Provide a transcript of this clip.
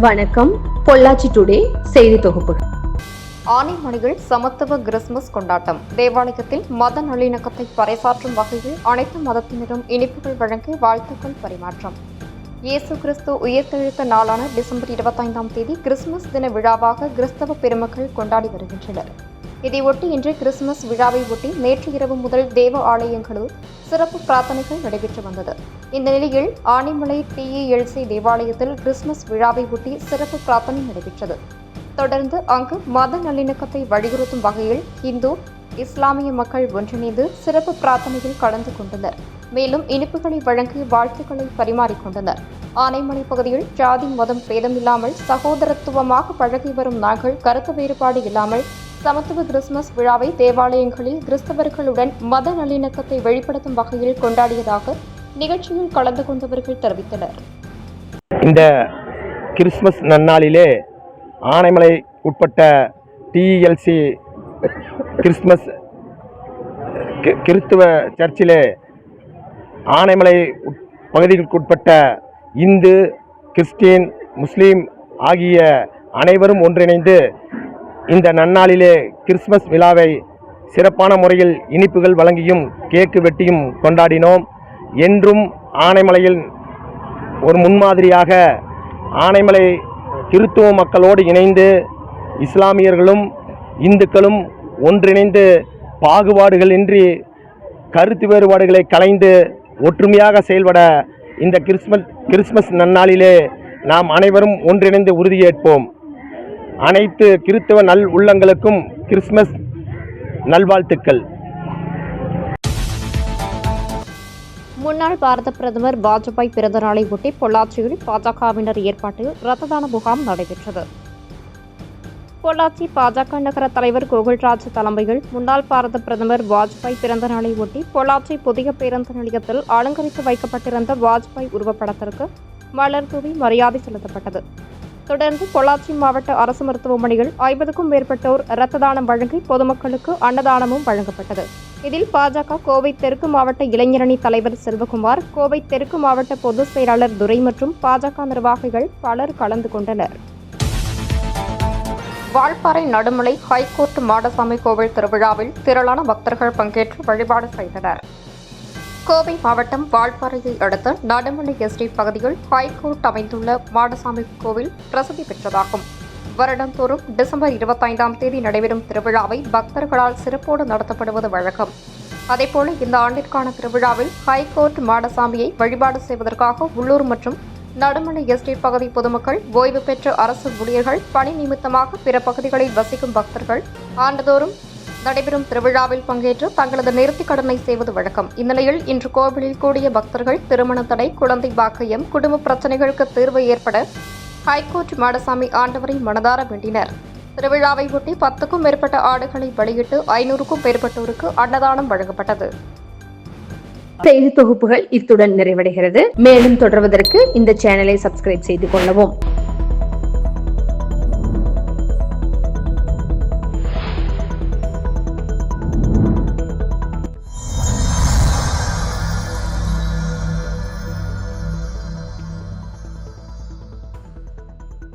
வணக்கம். பொள்ளாச்சி டுடே செய்தி தொகுப்பு. ஆனைமலையில் சமத்துவ கிறிஸ்துமஸ் கொண்டாட்டம். தேவாலயத்தில் மத நல்லிணக்கத்தை பறைசாற்றும் வகையில் அனைத்து மதத்தினரும் இனிப்புகள் வழங்கி வாழ்த்துக்கள் பரிமாற்றம். இயேசு கிறிஸ்து உயிர்த்தெழுத்த நாளான டிசம்பர் 25ஆம் தேதி கிறிஸ்துமஸ் தின விழாவாக கிறிஸ்தவ பெருமக்கள் கொண்டாடி வருகின்றனர். இதையொட்டி இன்று கிறிஸ்துமஸ் விழாவை ஒட்டி நேற்று இரவு முதல் தேவ ஆலயங்களில் சிறப்பு பிரார்த்தனைகள் நடைபெற்று வந்தது. இந்த நிலையில் ஆனைமலை TELC தேவாலயத்தில் கிறிஸ்துமஸ் விழாவை ஒட்டி சிறப்பு பிரார்த்தனை நடைபெற்றது. தொடர்ந்து அங்கு மத நல்லிணக்கத்தை வலியுறுத்தும் வகையில் இந்து, இஸ்லாமிய மக்கள் ஒன்றிணைந்து சிறப்பு பிரார்த்தனையில் கலந்து கொண்டனர். மேலும் இனிப்புகளை வழங்கி வாழ்த்துக்களை பரிமாறிக்கொண்டனர். ஆனைமலை பகுதியில் ஜாதி மதம் பேதமில்லாமல் சகோதரத்துவமாக பழகி வரும் நாங்கள் கருத்து வேறுபாடு இல்லாமல் சமத்துவ கிறிஸ்துமஸ் விழாவை தேவாலயங்களில் கிறிஸ்தவர்களுடன் மத நல்லிணக்கத்தை வெளிப்படுத்தும் வகையில் கொண்டாடியதாக நிகழ்ச்சியில் கலந்து கொண்டவர்கள் தெரிவித்தனர். இந்த கிறிஸ்துமஸ் நன்னாளிலே ஆனைமலை உட்பட்ட TELC கிறிஸ்துமஸ் கிறிஸ்துவ சர்ச்சிலே ஆனைமலை பகுதிகளுக்குட்பட்ட இந்து, கிறிஸ்டின், முஸ்லீம் ஆகிய அனைவரும் ஒன்றிணைந்து இந்த நன்னாளிலே கிறிஸ்துமஸ் விழாவை சிறப்பான முறையில் இனிப்புகள் வழங்கியும் கேக்கு வெட்டியும் கொண்டாடினோம். என்றும் ஆனைமலையில் ஒரு முன்மாதிரியாக ஆனைமலை கிறிஸ்துவ மக்களோடு இணைந்து இஸ்லாமியர்களும் இந்துக்களும் ஒன்றிணைந்து பாகுபாடுகளின்றி கருத்து வேறுபாடுகளை களைந்து ஒற்றுமையாக செயல்பட இந்த கிறிஸ்துமஸ் நன்னாளிலே நாம் அனைவரும் ஒன்றிணைந்து உறுதியேற்போம். அனைத்து கிறிஸ்தவ நல் உள்ளங்களுக்கும் கிறிஸ்துமஸ் நல்வாழ்த்துக்கள். முன்னாள் பாரத பிரதமர் வாஜ்பாய் பிறந்த நாளை ஒட்டி பொள்ளாச்சியில் பாஜகவினர் ஏற்பாட்டில் இரத்த தான முகாம் நடைபெற்றது. பொள்ளாச்சி பாஜக நகர தலைவர் கோகுல்ராஜ் தலைமையில் முன்னாள் பாரத பிரதமர் வாஜ்பாய் பிறந்த நாளை ஒட்டி பொள்ளாச்சி புதிய பேருந்து நிலையத்தில் அலங்கரித்து வைக்கப்பட்டிருந்த வாஜ்பாய் உருவப்படத்திற்கு மலர் தூவி மரியாதை செலுத்தப்பட்டது. தொடர்ந்து பொள்ளாச்சி மாவட்ட அரசு மருத்துவமனையில் 50க்கும் மேற்பட்டோர் இரத்த தானம் வழங்கி பொதுமக்களுக்கு அன்னதானமும் வழங்கப்பட்டது. இதில் பாஜக கோவை தெற்கு மாவட்ட இளைஞரணி தலைவர் செல்வகுமார், கோவை தெற்கு மாவட்ட பொதுச் செயலாளர் துரை மற்றும் பாஜக நிர்வாகிகள் பலர் கலந்து கொண்டனர். வால்பாறை நடுமலை ஹைகோர்ட் மாடசாமி கோவில் திருவிழாவில் திரளான பக்தர்கள் பங்கேற்று வழிபாடு செய்தனர். கோவை மாவட்டம் வால்பாறையை அடுத்த நடுமலை எஸ்டேட் பகுதியில் ஹைகோர்ட் அமைந்துள்ள மாடசாமி கோவில் பிரசித்தி பெற்றதாகும். வருடந்தோறும் டிசம்பர் 25ஆம் தேதி நடைபெறும் திருவிழாவை பக்தர்களால் சிறப்போடு நடத்தப்படுவது வழக்கம். அதேபோல இந்த ஆண்டிற்கான திருவிழாவில் ஹைகோர்ட் மாடசாமியை வழிபாடு செய்வதற்காக உள்ளூர் மற்றும் நடுமலை எஸ்டேட் பகுதி பொதுமக்கள், ஓய்வு பெற்ற அரசு ஊழியர்கள், பணி நிமித்தமாக பிற பகுதிகளில் வசிக்கும் பக்தர்கள் ஆண்டுதோறும் நடைபெறும் திருவிழாவில் பங்கேற்று தங்களது நேர்த்திக் கடனை செய்வது வழக்கம். இந்நிலையில் இன்று கோவிலில் கூடிய பக்தர்கள் திருமண தடை, குழந்தை பாக்கியம், குடும்ப பிரச்சினைகளுக்கு தீர்வு ஏற்பட ஹைகோர்ட் மாடசாமி ஆண்டவரை மனதார வேண்டினர். திருவிழாவை ஒட்டி 10க்கும் மேற்பட்ட ஆடுகளை பலியிட்டு 500க்கும் மேற்பட்டோருக்கு அன்னதானம் வழங்கப்பட்டது. செய்தி தொகுப்புகள் இத்துடன் நிறைவடைகிறது. மேலும் தொடர்வதற்கு இந்த சேனலை சப்ஸ்கிரைப் செய்து கொள்ளவும்.